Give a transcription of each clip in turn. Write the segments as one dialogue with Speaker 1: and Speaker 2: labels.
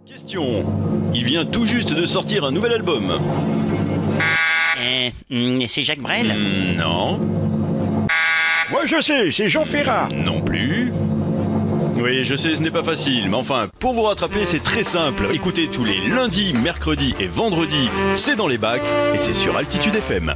Speaker 1: Question. Il vient tout juste de sortir un nouvel album.
Speaker 2: C'est Jacques Brel?
Speaker 1: Non.
Speaker 3: Moi je sais, c'est Jean Ferrat.
Speaker 1: Non plus. Oui, je sais, ce n'est pas facile, mais enfin, pour vous rattraper, c'est très simple. Écoutez tous les lundis, mercredis et vendredis, c'est dans les bacs, et c'est sur Altitude FM.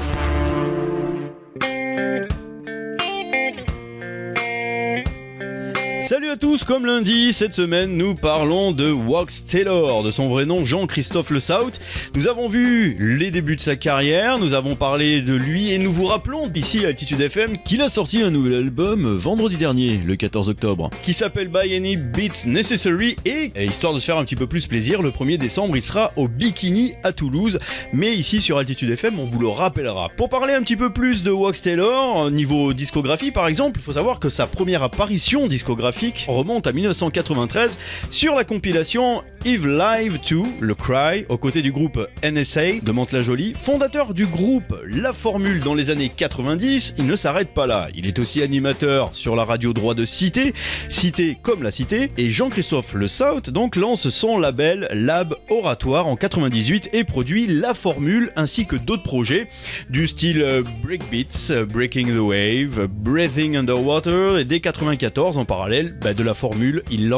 Speaker 1: Salut à tous, comme lundi, cette semaine nous parlons de Wax Taylor, de son vrai nom Jean-Christophe Le Saut. Nous avons vu les débuts de sa carrière, nous avons parlé de lui et nous vous rappelons ici à Altitude FM qu'il a sorti un nouvel album vendredi dernier, le 14 octobre, qui s'appelle By Any Beats Necessary et histoire de se faire un petit peu plus plaisir, le 1er décembre il sera au Bikini à Toulouse, mais ici sur Altitude FM on vous le rappellera. Pour parler un petit peu plus de Wax Taylor, niveau discographie par exemple, il faut savoir que sa première apparition discographique remonte à 1993 sur la compilation Eve Live 2, le Cry, aux côtés du groupe NSA de Mantes-la-Jolie. Fondateur du groupe La Formule dans les années 90, il ne s'arrête pas là. Il est aussi animateur sur la radio Droit de Cité, Cité comme la Cité, et Jean-Christophe Le Saut donc lance son label Lab Oratoire en 98 et produit La Formule ainsi que d'autres projets du style Breakbeats, Breaking the Wave, Breathing Underwater et dès 94 en parallèle de La Formule, il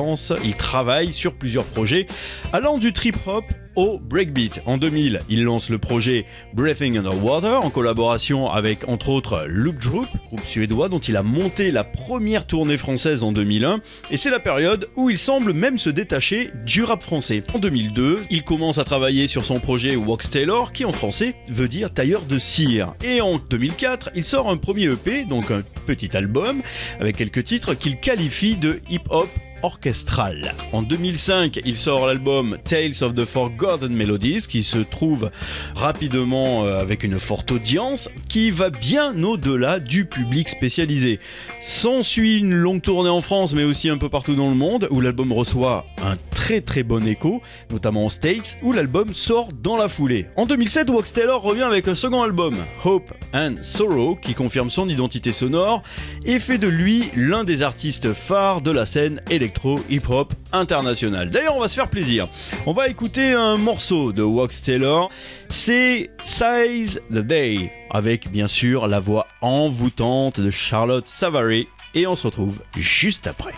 Speaker 1: travaille sur plusieurs projets allant du trip-hop au breakbeat. En 2000, il lance le projet Breathing Underwater en collaboration avec entre autres Loop Droop, groupe suédois dont il a monté la première tournée française en 2001 et c'est la période où il semble même se détacher du rap français. En 2002, il commence à travailler sur son projet Wax Taylor qui en français veut dire tailleur de cire. Et en 2004, il sort un premier EP, donc un petit album avec quelques titres qu'il qualifie de hip-hop orchestral. En 2005, il sort l'album Tales of the Forgotten Melodies qui se trouve rapidement avec une forte audience qui va bien au-delà du public spécialisé. S'ensuit une longue tournée en France mais aussi un peu partout dans le monde où l'album reçoit un très très bon écho, notamment en States où l'album sort dans la foulée. En 2007, Wax Taylor revient avec un second album, Hope and Sorrow, qui confirme son identité sonore et fait de lui l'un des artistes phares de la scène électro-hip-hop internationale. D'ailleurs, on va se faire plaisir. On va écouter un morceau de Wax Taylor, c'est Size the Day, avec bien sûr la voix envoûtante de Charlotte Savary, et on se retrouve juste après.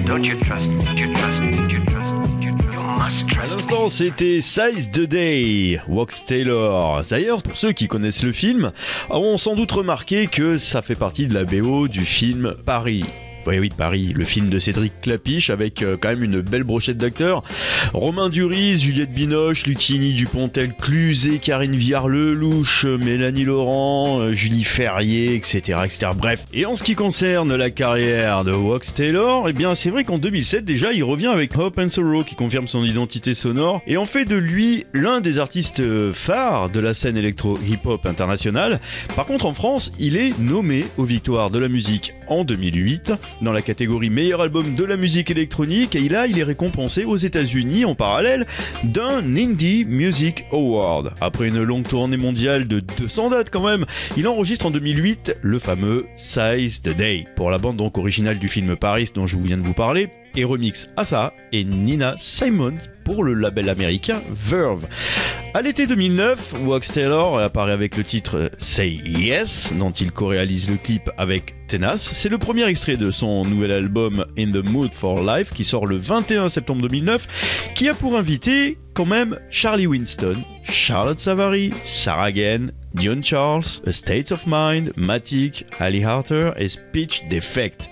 Speaker 4: Don't you trust me? You trust me? You trust me? You must trust me.
Speaker 1: À l'instant, c'était Size the Day, Wax Taylor. D'ailleurs, pour ceux qui connaissent le film, ont sans doute remarqué que ça fait partie de la BO du film Paris. Oui, Paris, le film de Cédric Clapiche avec quand même une belle brochette d'acteurs. Romain Duris, Juliette Binoche, Lucchini, Dupontel, Cluzet, Karine Viard-Lelouch, Mélanie Laurent, Julie Ferrier, etc., etc. Bref. Et en ce qui concerne la carrière de Wax Taylor, eh bien c'est vrai qu'en 2007 déjà il revient avec Hope and Sorrow qui confirme son identité sonore et en fait de lui l'un des artistes phares de la scène électro-hip-hop internationale. Par contre en France, il est nommé aux Victoires de la musique en 2008 dans la catégorie meilleur album de la musique électronique et là il est récompensé aux États-Unis en parallèle d'un Indie Music Award. Après une longue tournée mondiale de 200 dates quand même, il enregistre en 2008 le fameux Size the Day pour la bande donc originale du film Paris dont je viens de vous parler et remix Asa et Nina Simone pour le label américain Verve. À l'été 2009, Wax Taylor apparaît avec le titre Say Yes, dont il co-réalise le clip avec Tenace. C'est le premier extrait de son nouvel album In the Mood for Life qui sort le 21 septembre 2009, qui a pour invité quand même Charlie Winston, Charlotte Savary, Sarah Gane, Dion Charles, A State of Mind, Matic, Ali Harter et Speech Defect.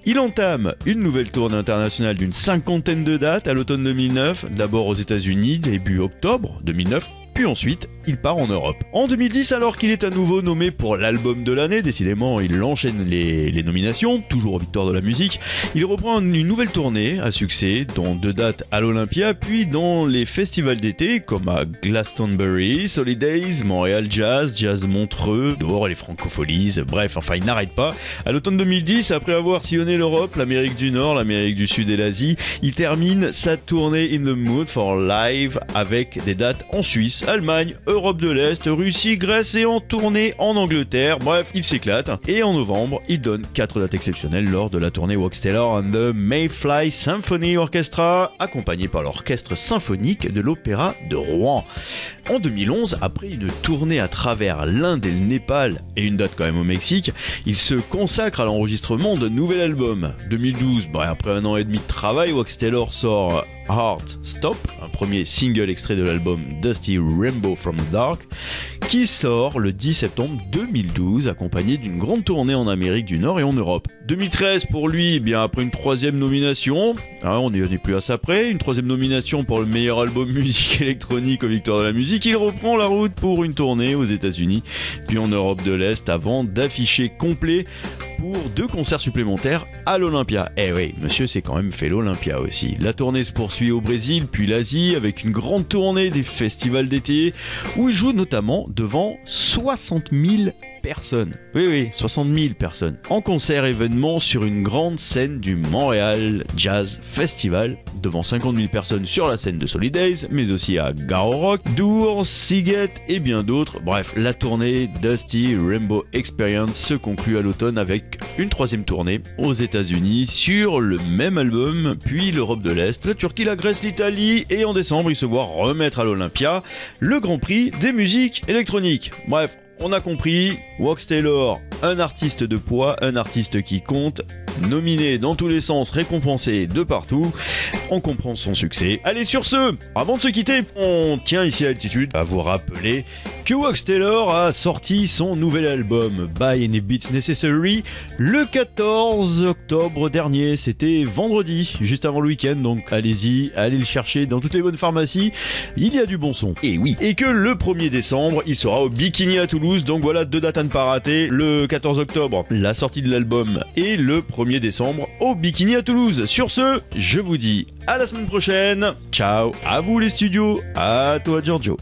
Speaker 1: Il entame une nouvelle tournée internationale d'une 50aine de dates à l'automne 2009, d'abord aux États-Unis début octobre 2009, puis ensuite il part en Europe. En 2010, alors qu'il est à nouveau nommé pour l'album de l'année, décidément il enchaîne les nominations, toujours aux Victoires de la musique, il reprend une nouvelle tournée à succès, dont 2 dates à l'Olympia, puis dans les festivals d'été comme à Glastonbury, Solidays, Montréal Jazz, Jazz Montreux, dehors les Francopholies, bref, enfin il n'arrête pas. À l'automne 2010, après avoir sillonné l'Europe, l'Amérique du Nord, l'Amérique du Sud et l'Asie, il termine sa tournée In the Mood for Live avec des dates en Suisse, Allemagne, Europe de l'Est, Russie, Grèce et en tournée en Angleterre. Bref, il s'éclate. Et en novembre, il donne 4 dates exceptionnelles lors de la tournée Wax Taylor and the Mayfly Symphony Orchestra, accompagné par l'orchestre symphonique de l'Opéra de Rouen. En 2011, après une tournée à travers l'Inde et le Népal et une date quand même au Mexique, il se consacre à l'enregistrement d'un nouvel album. 2012, après un an et demi de travail, Wax Taylor sort Heart Stop, un premier single extrait de l'album Dusty Rainbow from the Dark, qui sort le 10 septembre 2012, accompagné d'une grande tournée en Amérique du Nord et en Europe. 2013 pour lui, après une 3e nomination, on n'est plus à ça près, une 3e nomination pour le meilleur album musique électronique aux Victoires de la musique, il reprend la route pour une tournée aux États-Unis, puis en Europe de l'Est, avant d'afficher complet pour 2 concerts supplémentaires à l'Olympia. Eh oui, monsieur s'est quand même fait l'Olympia aussi. La tournée se poursuit au Brésil, puis l'Asie, avec une grande tournée des festivals d'été, où il joue notamment devant 60 000 personnes. Oui, 60 000 personnes. En concert événement sur une grande scène du Montréal Jazz Festival, devant 50 000 personnes sur la scène de Solidays, mais aussi à Garo Rock, Dour, Siget et bien d'autres. Bref, la tournée Dusty Rainbow Experience se conclut à l'automne avec une 3e tournée aux États-Unis sur le même album, puis l'Europe de l'Est, la Turquie, la Grèce, l'Italie, et en décembre, il se voit remettre à l'Olympia le Grand Prix des musiques électroniques. Bref, on a compris, Wax Taylor, un artiste de poids, un artiste qui compte, nominé dans tous les sens, récompensé de partout. On comprend son succès. Allez, sur ce, avant de se quitter, on tient ici à Altitude à vous rappeler que Wax Taylor a sorti son nouvel album By Any Beats Necessary le 14 octobre dernier. C'était vendredi, juste avant le week-end, donc allez-y, allez le chercher dans toutes les bonnes pharmacies. Il y a du bon son. Et oui. Et que le 1er décembre, il sera au Bikini à Toulouse. Donc voilà, 2 dates à ne pas rater. Le 14 octobre, la sortie de l'album, et le 1er décembre au Bikini à Toulouse. Sur ce, je vous dis à la semaine prochaine. Ciao, à vous les studios, à toi Giorgio.